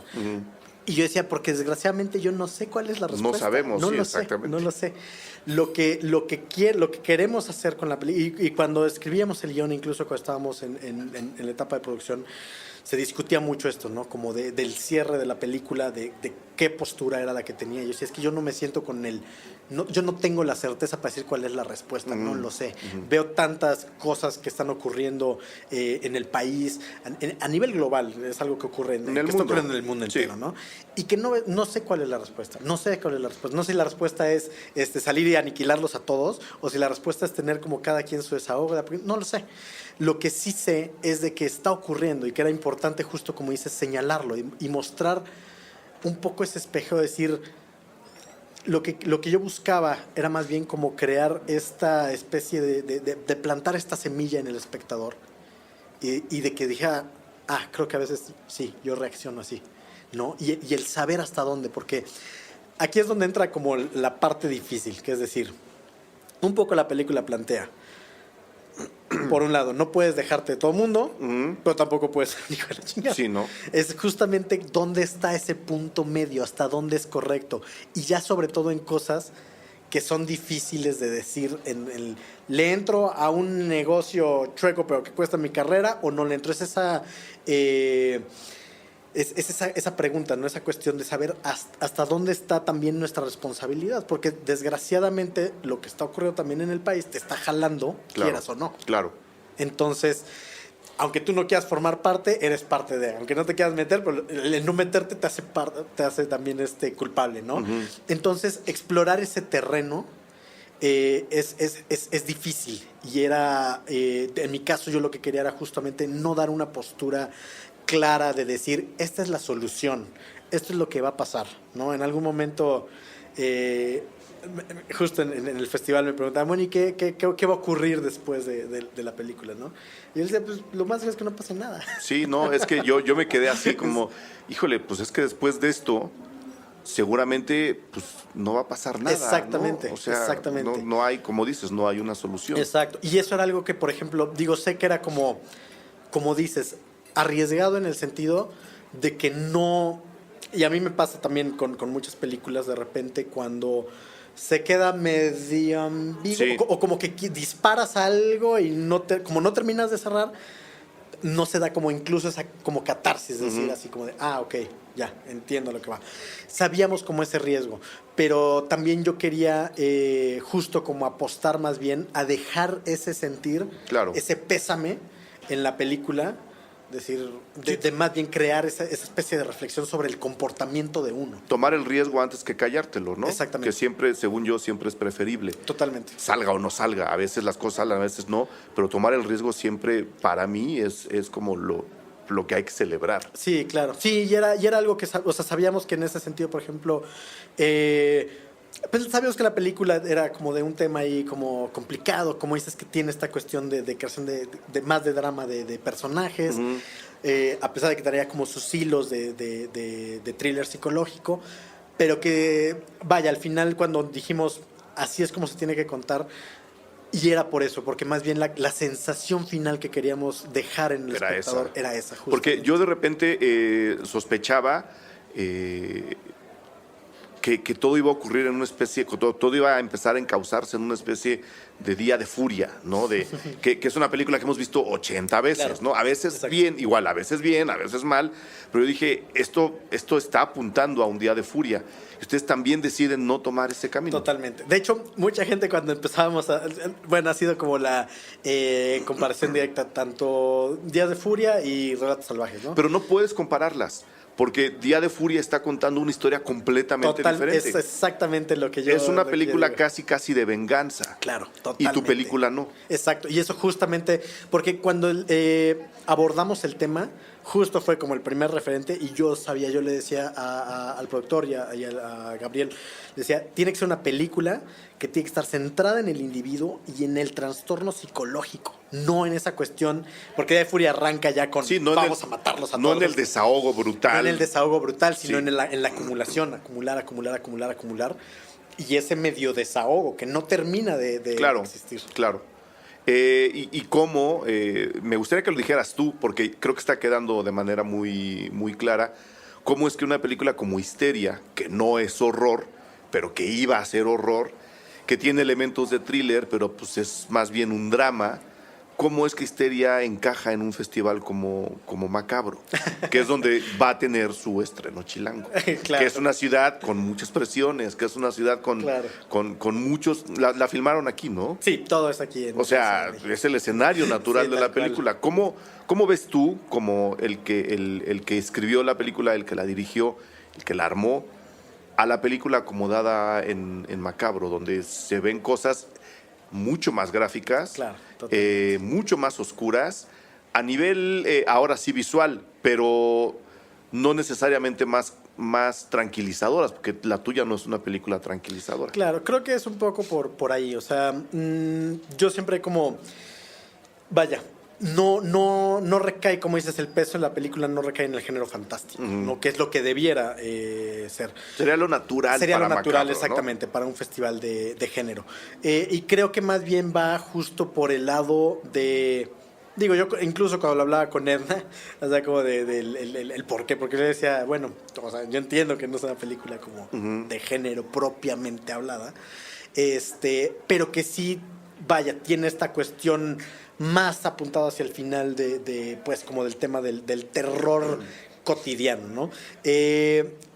Y yo decía, porque desgraciadamente yo no sé cuál es la respuesta. No sabemos, no sí, lo exactamente. Sé, no lo sé. Lo que queremos hacer con la película, y cuando escribíamos el guión, incluso cuando estábamos en la etapa de producción, se discutía mucho esto, ¿no? Como del cierre de la película, de qué postura era la que tenía. Yo decía, es que yo no me siento con yo no tengo la certeza para decir cuál es la respuesta, no lo sé. Veo tantas cosas que están ocurriendo en el país, a nivel global, es algo que ocurre en el mundo. Está ocurriendo en el mundo entero, sí. ¿No? Y que no sé cuál es la respuesta. No sé si la respuesta es salir y aniquilarlos a todos, o si la respuesta es tener como cada quien su desahogo. No lo sé. Lo que sí sé es de que está ocurriendo y que era importante, justo como dices, señalarlo y mostrar un poco ese espejo, de decir, lo que yo buscaba era más bien como crear esta especie de plantar esta semilla en el espectador y de que dijera, creo que a veces sí, yo reacciono así, ¿no? Y el saber hasta dónde, porque aquí es donde entra como la parte difícil, que es decir, un poco la película plantea, por un lado, no puedes dejarte de todo el mundo, pero tampoco puedes hijo de la chingada. Sí, ¿no? Es justamente dónde está ese punto medio, hasta dónde es correcto. Y ya sobre todo en cosas que son difíciles de decir. ¿Le entro a un negocio chueco pero que cuesta mi carrera o no le entro? Es esa pregunta, ¿no? Esa cuestión de saber hasta dónde está también nuestra responsabilidad, porque desgraciadamente lo que está ocurriendo también en el país te está jalando, claro, quieras o no. Claro. Entonces, aunque tú no quieras formar parte, eres parte de. Aunque no te quieras meter, pero el no meterte te hace también culpable, ¿no? Entonces, explorar ese terreno es difícil. Y en mi caso, yo lo que quería era justamente no dar una postura clara de decir, esta es la solución, esto es lo que va a pasar, ¿no? En algún momento, justo en el festival me preguntaban, bueno, ¿y qué va a ocurrir después de la película, ¿no? Y él decía, pues lo más es que no pase nada. Sí, no, es que yo me quedé así como, híjole, pues es que después de esto seguramente pues no va a pasar nada. Exactamente, ¿no? O sea, exactamente. No hay, como dices, no hay una solución. Exacto, y eso era algo que, por ejemplo, sé que era como dices, arriesgado en el sentido de que no, y a mí me pasa también con muchas películas de repente cuando se queda medio ambiguo, sí, o como que disparas algo y como no terminas de cerrar, no se da como incluso esa como catarsis, es decir, así como de, ok, ya, entiendo lo que va. Sabíamos como ese riesgo, pero también yo quería justo como apostar más bien a dejar ese sentir, claro, ese pésame en la película, decir, de más bien crear esa especie de reflexión sobre el comportamiento de uno. Tomar el riesgo antes que callártelo, ¿no? Exactamente. Que siempre, según yo, siempre es preferible. Totalmente. Salga o no salga, a veces las cosas salen, a veces no, pero tomar el riesgo siempre, para mí, es como lo que hay que celebrar. Sí, claro. Sí, y era algo que, sabíamos que en ese sentido, por ejemplo, pues sabíamos que la película era como de un tema ahí como complicado, como dices, que tiene esta cuestión de creación de más de drama de personajes, a pesar de que traía como sus hilos de thriller psicológico, pero que, vaya, al final cuando dijimos así es como se tiene que contar, Y era por eso, porque más bien la sensación final que queríamos dejar en el espectador era esa. Porque yo de repente sospechaba que todo iba a ocurrir en una especie, todo iba a empezar a encauzarse en una especie de Día de Furia, ¿no? Que es una película que hemos visto 80 veces, claro, ¿no? A veces bien, igual, a veces mal, pero yo dije, esto está apuntando a un Día de Furia. Ustedes también deciden no tomar ese camino. Totalmente. De hecho, mucha gente cuando empezábamos bueno, ha sido como la comparación directa, tanto Día de Furia y Relatos Salvajes, ¿no? Pero no puedes compararlas. Porque Día de Furia está contando una historia completamente diferente. Es exactamente lo que yo... Es una película casi de venganza. Claro, totalmente. Y tu película no. Exacto. Y eso justamente... Porque cuando abordamos el tema, justo fue como el primer referente y yo le decía al productor y a Gabriel, le decía, tiene que ser una película que tiene que estar centrada en el individuo y en el trastorno psicológico, no en esa cuestión, porque Día de Furia arranca ya con vamos a matarlos a todos. No en el desahogo brutal. No en el desahogo brutal, sino en la acumulación, acumular. Y ese medio desahogo que no termina de existir. Claro. Y cómo, me gustaría que lo dijeras tú, porque creo que está quedando de manera muy, muy clara, cómo es que una película como Histeria, que no es horror, pero que iba a ser horror, que tiene elementos de thriller, pero pues es más bien un drama, cómo es que Histeria encaja en un festival como Macabro, que es donde va a tener su estreno chilango. Claro. Que es una ciudad con muchas presiones, que es una ciudad con muchos... La filmaron aquí, ¿no? Sí, todo es aquí. O sea, es el escenario natural de la película. ¿Cómo ves tú, como el que escribió la película, el que la dirigió, el que la armó, a la película acomodada en Macabro, donde se ven cosas mucho más gráficas, claro, mucho más oscuras, a nivel ahora sí visual, pero no necesariamente más tranquilizadoras, porque la tuya no es una película tranquilizadora? Claro, creo que es un poco por ahí, o sea, yo siempre como, vaya, no recae, como dices, el peso en la película no recae en el género fantástico, ¿no? Que es lo que debiera ser. Sería lo natural. Sería para lo natural, Macabro, exactamente, ¿no? para un festival de género. Y creo que más bien va justo por el lado de... Digo, yo incluso cuando lo hablaba con Edna, o sea, como el por qué, porque yo le decía, bueno, o sea, yo entiendo que no es una película como de género propiamente hablada, pero que sí, vaya, tiene esta cuestión más apuntada hacia el final pues, como del tema del terror cotidiano, ¿no?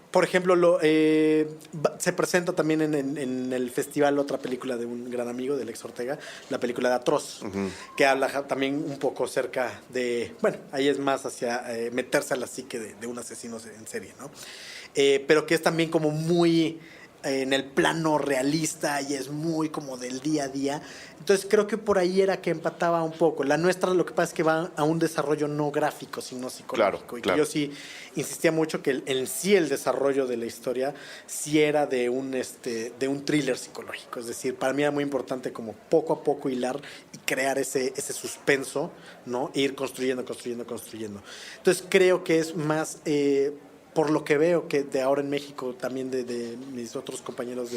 Por ejemplo, se presenta también en el festival otra película de un gran amigo, de Alex Ortega, la película de Atroz, que habla también un poco cerca de... Bueno, ahí es más hacia meterse a la psique de un asesino en serie, ¿no? Pero que es también como muy... en el plano realista y es muy como del día a día. Entonces creo que por ahí era que empataba un poco. La nuestra lo que pasa es que va a un desarrollo no gráfico, sino psicológico. Y que yo sí insistía mucho que en sí el desarrollo de la historia sí era de un thriller psicológico. Es decir, para mí era muy importante como poco a poco hilar y crear ese suspenso, ¿no? E ir construyendo. Entonces creo que es más... por lo que veo que de ahora en México, también de mis otros compañeros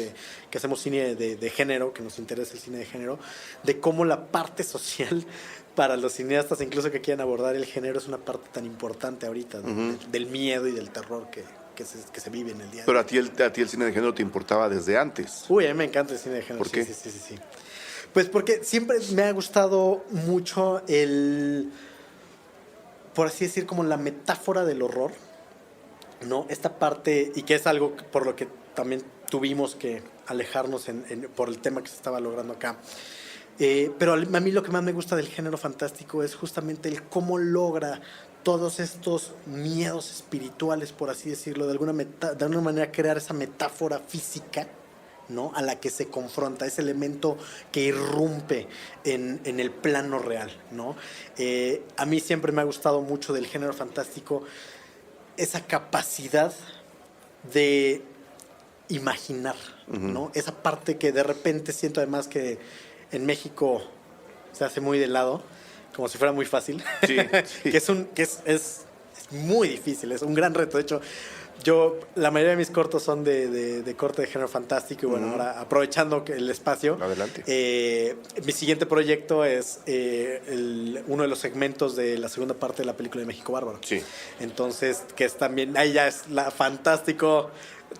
que hacemos cine de género, que nos interesa el cine de género, de cómo la parte social para los cineastas, incluso que quieran abordar el género, es una parte tan importante ahorita, ¿no? Del miedo y del terror que se vive en el día a día. Pero a ti el cine de género te importaba desde antes. Uy, a mí me encanta el cine de género. ¿Por qué? Sí. Pues porque siempre me ha gustado mucho por así decir, como la metáfora del horror, ¿no? Esta parte, y que es algo por lo que también tuvimos que alejarnos por el tema que se estaba logrando acá. Pero a mí lo que más me gusta del género fantástico es justamente el cómo logra todos estos miedos espirituales, por así decirlo, de alguna manera crear esa metáfora física, ¿no? A la que se confronta, ese elemento que irrumpe en el plano real, ¿no? A mí siempre me ha gustado mucho del género fantástico esa capacidad de imaginar, ¿no? Esa parte que de repente siento además que en México se hace muy de lado, como si fuera muy fácil, sí. que es muy difícil, es un gran reto. De hecho, la mayoría de mis cortos son de corte de género fantástico y bueno, ahora aprovechando el espacio. Adelante. Mi siguiente proyecto es uno de los segmentos de la segunda parte de la película de México Bárbaro. Sí. Entonces, que es también, ahí ya es fantástico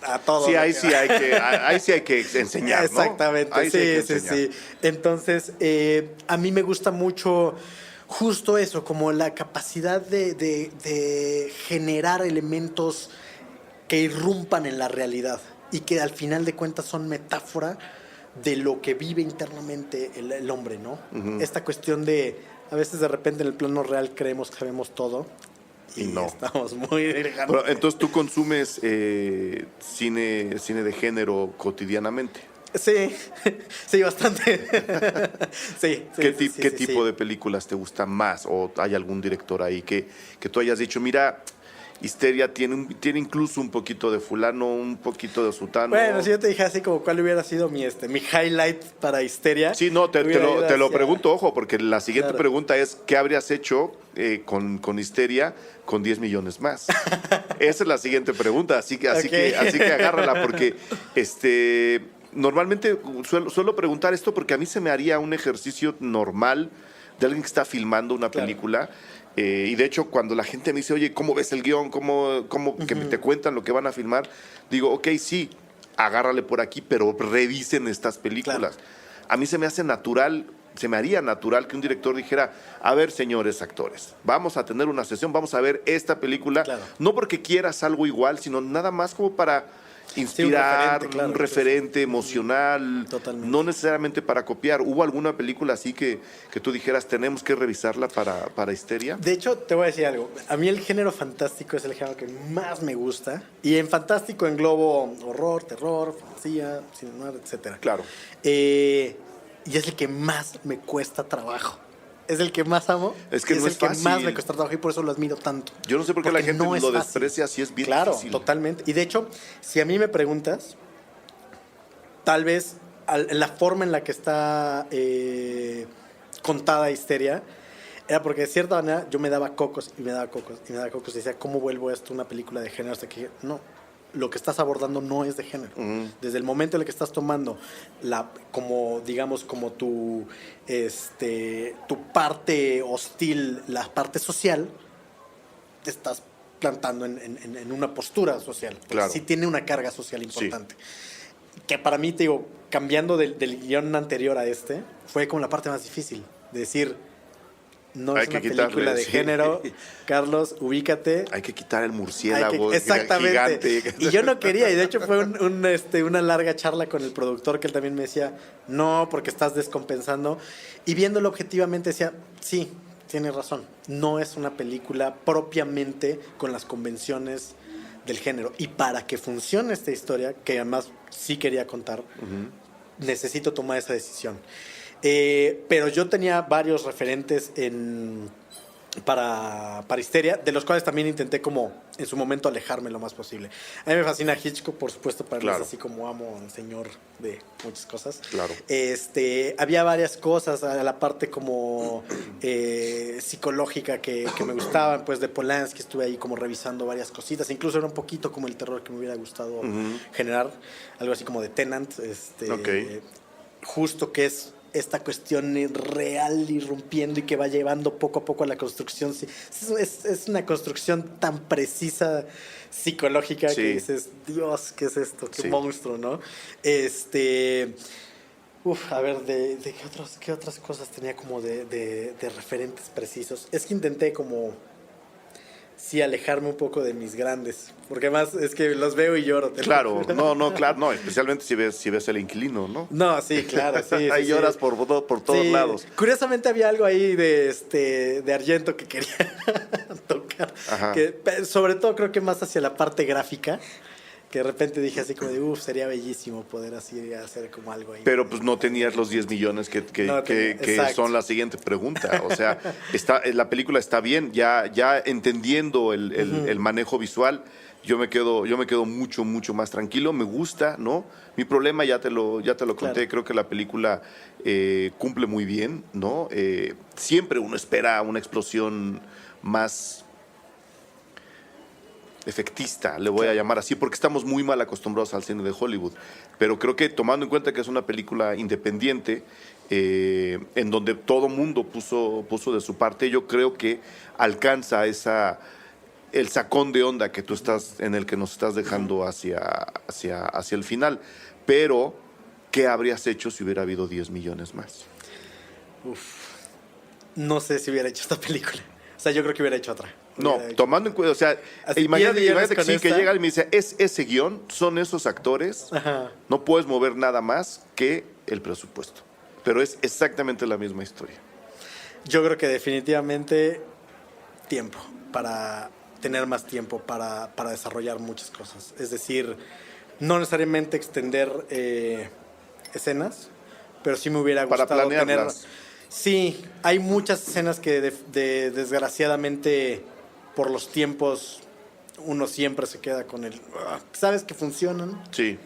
a todo. Sí, ahí sí hay que enseñar, ¿no? Exactamente, Ahí sí hay que sí. enseñar. Entonces, a mí me gusta mucho justo eso, como la capacidad de generar elementos que irrumpan en la realidad y que al final de cuentas son metáfora de lo que vive internamente el hombre, ¿no? Ujú. Esta cuestión de, a veces de repente en el plano real creemos que sabemos todo Y no. estamos muy lejanos. Pero, entonces, ¿tú consumes cine de género cotidianamente? Sí, sí, bastante. Sí, ¿Qué tipo de películas te gustan más? ¿O hay algún director ahí que tú hayas dicho, mira, Histeria tiene incluso un poquito de fulano, un poquito de sutano? Bueno, si yo te dije así como cuál hubiera sido mi highlight para Histeria. Sí, no, te lo pregunto, ojo, porque la siguiente Claro. pregunta es, ¿qué habrías hecho con Histeria con 10 millones más? Esa es la siguiente pregunta, así que agárrala, porque normalmente suelo preguntar esto porque a mí se me haría un ejercicio normal de alguien que está filmando una película. Y de hecho, cuando la gente me dice, oye, ¿cómo ves el guión? ¿Cómo que te cuentan lo que van a filmar? Digo, ok, sí, agárrale por aquí, pero revisen estas películas. Claro. A mí se me haría natural que un director dijera, a ver, señores actores, vamos a tener una sesión, vamos a ver esta película, Claro. no porque quieras algo igual, sino nada más como para inspirar, claro, un referente emocional, Totalmente. no necesariamente para copiar. ¿Hubo alguna película así que tú dijeras, tenemos que revisarla para Histeria? De hecho, te voy a decir algo. A mí el género fantástico es el género que más me gusta. Y en fantástico englobo horror, terror, fantasía, cine noir, etcétera. Claro. Y es el que más me cuesta trabajo. Es el que más amo. Es que y no es es el fácil. que más me cuesta trabajo y por eso lo admiro tanto. Yo no sé por qué la Porque gente no es lo fácil. desprecia, si es bien Claro, difícil. totalmente. Y de hecho, si a mí me preguntas, tal vez la forma en la que está contada Histeria era porque de cierta manera yo me daba cocos y me daba cocos y me daba cocos y decía, ¿cómo vuelvo esto una película de género? Hasta que dije, no, lo que estás abordando no es de género. Ujú. Desde el momento en el que estás tomando como tu parte hostil, la parte social, te estás plantando en una postura social. Porque Claro. sí tiene una carga social importante. Que para mí, te digo, cambiando del guión anterior a fue como la parte más difícil. De decir, no Hay es una que quitarle, película de sí. género. Carlos, ubícate. Hay que quitar el murciélago Exactamente. gigante. Y yo no quería, y de hecho fue una larga charla con el productor que él también me decía, no, porque estás descompensando. Y viéndolo objetivamente decía, sí, tienes razón, no es una película propiamente con las convenciones del género. Y para que funcione esta historia, que además sí quería contar, necesito tomar esa decisión. Pero yo tenía varios referentes para Histeria, de los cuales también intenté como en su momento alejarme lo más posible. A mí me fascina Hitchcock, por supuesto, para mí es así como amo al señor de muchas cosas. Claro. Había varias cosas, a la parte como psicológica que me gustaban, pues de Polanski estuve ahí como revisando varias cositas, incluso era un poquito como el terror que me hubiera gustado generar, algo así como de Tenant, justo que es esta cuestión real irrumpiendo y que va llevando poco a poco a la construcción. Sí, es una construcción tan precisa psicológica que dices, Dios, ¿qué es esto? Qué monstruo, ¿no? A ver, ¿de qué otras cosas tenía como de referentes precisos? Es que intenté como sí alejarme un poco de mis grandes, porque además es que los veo y lloro. Claro, no, especialmente si ves El Inquilino, ¿no? No, sí, claro, sí. Ahí lloras por todos lados. Curiosamente había algo ahí de Argento que quería tocar, que sobre todo creo que más hacia la parte gráfica, que de repente dije así como de, sería bellísimo poder así hacer como algo ahí. Pero pues no tenías los 10 millones que son la siguiente pregunta. O sea, la película está bien, ya entendiendo el manejo visual, yo me quedo mucho, mucho más tranquilo. Me gusta, ¿no? Mi problema ya te lo conté, claro. Creo que la película cumple muy bien, ¿no? Siempre uno espera una explosión más efectista, le voy a llamar así, porque estamos muy mal acostumbrados al cine de Hollywood. Pero creo que tomando en cuenta que es una película independiente, en donde todo mundo puso de su parte, yo creo que alcanza el sacón de onda que tú estás, en el que nos estás dejando hacia el final. Pero, ¿qué habrías hecho si hubiera habido 10 millones más? No sé si hubiera hecho esta película. O sea, yo creo que hubiera hecho otra. No, tomando en cuenta, o sea, imagínate que sí, que llega y me dice, es ese guión, son esos actores, Ajá. no puedes mover nada más que el presupuesto. Pero es exactamente la misma historia. Yo creo que definitivamente tiempo, para tener más tiempo para desarrollar muchas cosas. Es decir, no necesariamente extender escenas, pero sí me hubiera Para gustado planearlas. tener... Sí, hay muchas escenas que desgraciadamente por los tiempos uno siempre se queda con el... Sabes que funcionan, Sí,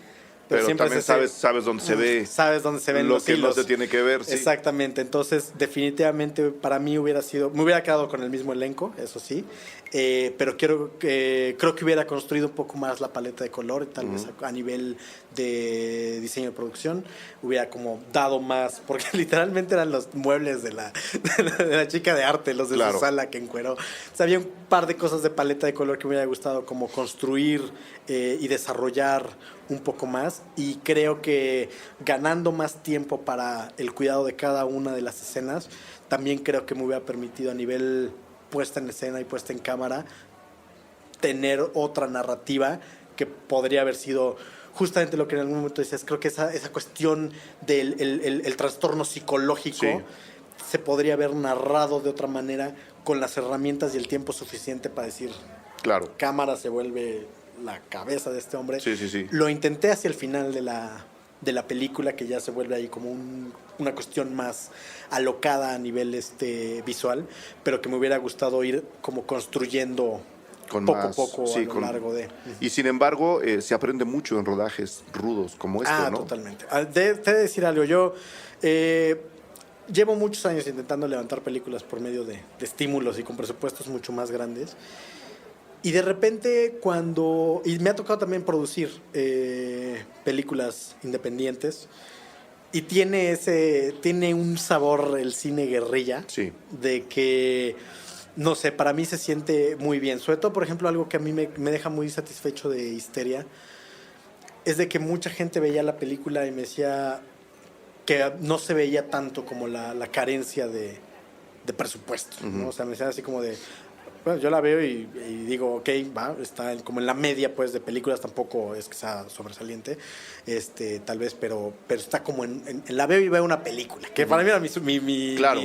pero pero siempre también es ese- sabes dónde se ve sabes dónde se ven lo los que no hilos. se tiene que ver. Sí. Exactamente, entonces definitivamente para mí me hubiera quedado con el mismo elenco, eso sí, pero creo que hubiera construido un poco más la paleta de color, tal vez a nivel de diseño de producción, hubiera como dado más, porque literalmente eran los muebles de la chica de arte, los de Claro. su sala que encueró. O sea, había un par de cosas de paleta de color que me hubiera gustado como construir y desarrollar un poco más, y creo que ganando más tiempo para el cuidado de cada una de las escenas, también creo que me hubiera permitido a nivel puesta en escena y puesta en cámara tener otra narrativa que podría haber sido justamente lo que en algún momento decías. Creo que esa cuestión del el trastorno psicológico Sí. se podría haber narrado de otra manera con las herramientas y el tiempo suficiente para decir, Claro. cámara se vuelve la cabeza de este hombre. Sí, sí, sí. Lo intenté hacia el final de la película, que ya se vuelve ahí como una cuestión más alocada a nivel visual, pero que me hubiera gustado ir como construyendo Con poco más, a poco sí, a lo largo de... Y sin embargo, se aprende mucho en rodajes rudos como este, ¿no? Totalmente. Te he de decir algo, yo llevo muchos años intentando levantar películas por medio de estímulos y con presupuestos mucho más grandes. Y de repente y me ha tocado también producir películas independientes, y tiene un sabor el cine guerrilla, Sí. de que, no sé, para mí se siente muy bien. Sobre todo, por ejemplo, algo que a mí me deja muy satisfecho de Histeria, es de que mucha gente veía la película y me decía que no se veía tanto como la carencia de presupuesto, ¿no? O sea, me decían así como de... Bueno, yo la veo y digo, ok, va, está como en la media, pues, de películas, tampoco es que sea sobresaliente, tal vez, pero está como en la veo y veo una película, que para mí era Claro.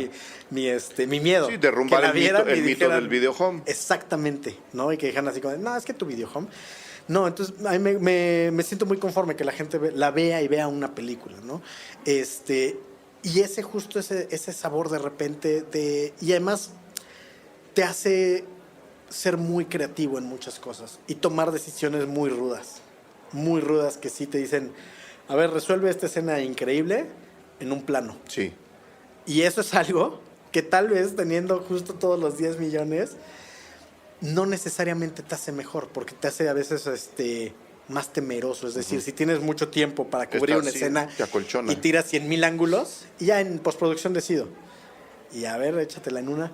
mi miedo. Sí, derrumbar que la vieran y el mito dijeran, del videohome. Exactamente, ¿no? Y que dijeran así como, no, es que tu videohome. No, entonces a mí me siento muy conforme que la gente la vea y vea una película, ¿no? Y ese sabor de repente, y además te hace ser muy creativo en muchas cosas y tomar decisiones muy rudas que sí te dicen, a ver, resuelve esta escena increíble en un plano. Sí. Y eso es algo que tal vez teniendo justo todos los 10 millones, no necesariamente te hace mejor, porque te hace a veces más temeroso. Es decir, si tienes mucho tiempo para cubrir una escena te acolchona. y tiras 100,000 ángulos, y ya en postproducción decido. Y a ver, échatela en una.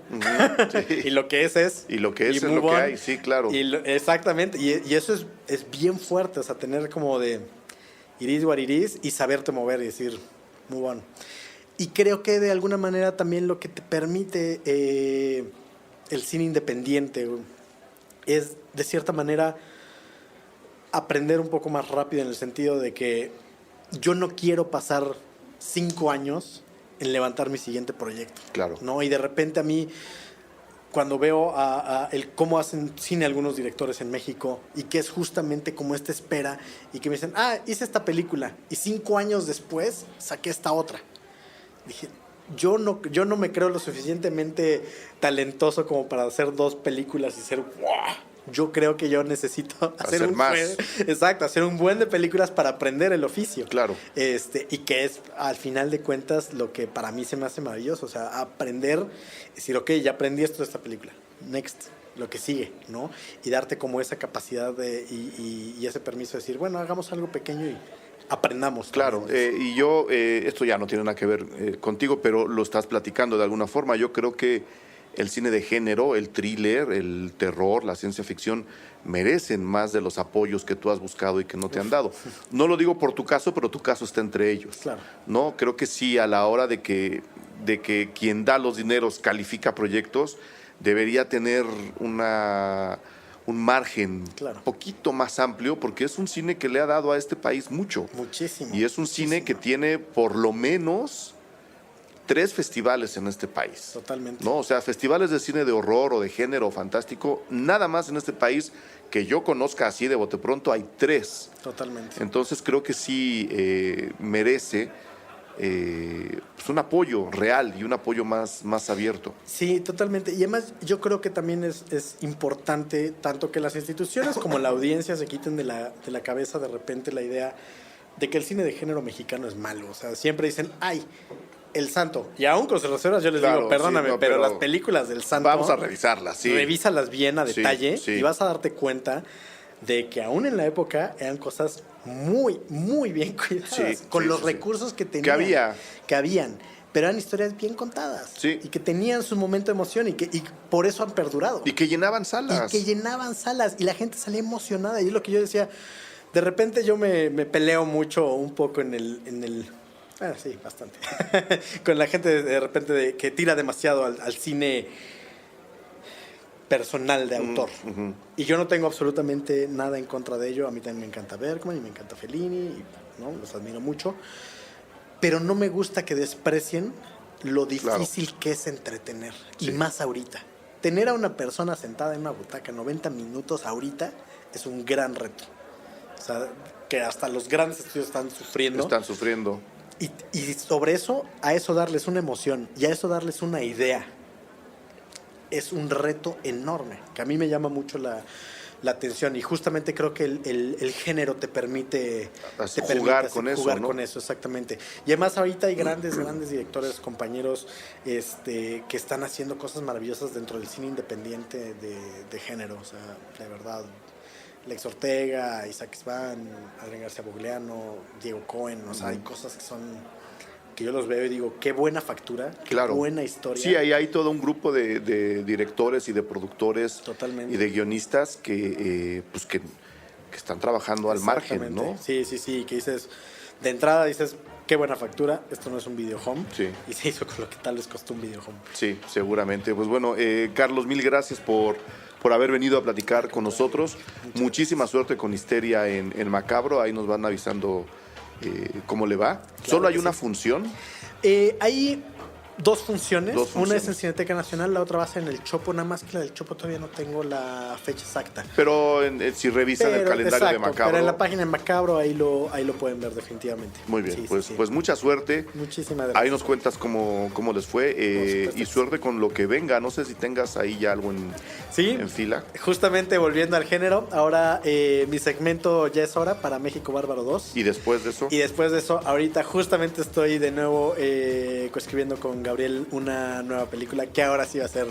Sí. Y lo que es. Y lo que es y es lo move que on. hay, sí, claro. Exactamente. Y eso es bien fuerte, o sea, tener como de iris what it is y saberte mover y decir, move on. Y creo que de alguna manera también lo que te permite el cine independiente es, de cierta manera, aprender un poco más rápido, en el sentido de que yo no quiero pasar 5 años en levantar mi siguiente proyecto. Claro. ¿No? Y de repente a mí, cuando veo cómo hacen cine algunos directores en México, y que es justamente como esta espera, y que me dicen, hice esta película, y 5 años después saqué esta otra. Dije, yo no me creo lo suficientemente talentoso como para hacer 2 películas y ser ¡wow! Yo creo que yo necesito hacer más. hacer un buen de películas para aprender el oficio. Claro. Y que es, al final de cuentas, lo que para mí se me hace maravilloso. O sea, aprender, decir, ok, ya aprendí esto de esta película. Next. lo que sigue, ¿no? Y darte como esa capacidad y ese permiso de decir, bueno, hagamos algo pequeño y aprendamos. Claro, y yo, esto ya no tiene nada que ver contigo, pero lo estás platicando de alguna forma. Yo creo que el cine de género, el thriller, el terror, la ciencia ficción, merecen más de los apoyos que tú has buscado y que no te han dado. No lo digo por tu caso, pero tu caso está entre ellos. Claro. No, creo que sí, a la hora de que quien da los dineros califica proyectos, debería tener un margen Claro. poquito más amplio, porque es un cine que le ha dado a este país mucho. Muchísimo. Y es un cine que tiene por lo menos 3 festivales en este país. Totalmente. ¿No? O sea, festivales de cine de horror o de género fantástico, nada más en este país que yo conozca así de bote pronto, hay 3. Totalmente. Entonces creo que sí merece pues un apoyo real y un apoyo más abierto. Sí, totalmente. Y además yo creo que también es importante tanto que las instituciones como la audiencia se quiten de la cabeza de repente la idea de que el cine de género mexicano es malo. O sea, siempre dicen, ¡ay! El Santo. Y aún con sus reservas yo les digo, perdóname, sí, no, pero las películas del Santo... Vamos a revisarlas, sí. Revísalas bien a detalle Sí. y vas a darte cuenta de que aún en la época eran cosas muy, muy bien cuidadas. Con los recursos que tenían. Que habían. Pero eran historias bien contadas. Sí. Y que tenían su momento de emoción y por eso han perdurado. Y que llenaban salas. Y la gente salía emocionada. Y es lo que yo decía. De repente yo me peleo mucho un poco en el sí, bastante. Con la gente de repente que tira demasiado al cine personal de autor. Uh-huh. Y yo no tengo absolutamente nada en contra de ello. A mí también me encanta Bergman y me encanta Fellini, ¿no? Los admiro mucho. Pero no me gusta que desprecien lo difícil que es entretener. Sí. Y más ahorita. Tener a una persona sentada en una butaca 90 minutos ahorita es un gran reto. O sea, que hasta los grandes estudios están sufriendo. Y sobre eso, a eso darles una emoción y a eso darles una idea. Es un reto enorme, que a mí me llama mucho la atención. Y justamente creo que el género te permite jugar con eso, exactamente. Y además ahorita hay grandes directores, compañeros que están haciendo cosas maravillosas dentro del cine independiente de género. O sea, de verdad... Lex Ortega, Isaac Svan, Adrián García Bogliano, Diego Cohen, o sea, hay cosas que yo los veo y digo, qué buena factura, qué buena historia. Sí, ahí hay todo un grupo de directores y de productores Totalmente. Y de guionistas que están trabajando al margen, ¿no? Sí, que dices, de entrada dices, qué buena factura, esto no es un video home. Sí. Y se hizo con lo que tal les costó un video home. Sí, seguramente. Pues bueno, Carlos, mil gracias por haber venido a platicar con nosotros. Muchísima suerte con Histeria en Macabro. Ahí nos van avisando cómo le va. Claro. ¿Solo hay una función? Hay dos funciones. Una es en Cineteca Nacional, la otra va a ser en el Chopo, nada más que la del Chopo todavía no tengo la fecha exacta. Pero si revisan el calendario de Macabro. Pero en la página de Macabro ahí lo pueden ver definitivamente. Muy bien, Sí. Pues mucha suerte. Muchísimas gracias. Ahí nos cuentas cómo les fue y suerte con lo que venga. No sé si tengas ahí ya algo en fila. Justamente volviendo al género, ahora mi segmento ya es hora para México Bárbaro 2. ¿Y después de eso? Y después de eso, ahorita justamente estoy de nuevo coescribiendo con Gabriel una nueva película que ahora sí va a ser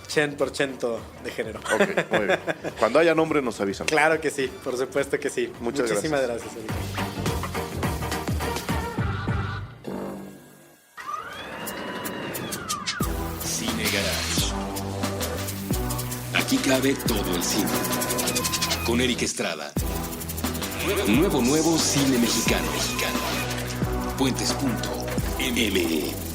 100% de género. Ok, muy bien. Cuando haya nombre nos avisan. Claro que sí, por supuesto que sí. Muchísimas gracias. Cine Garage. Aquí cabe todo el cine. Con Eric Estrada. Nuevo cine mexicano. Puentes.me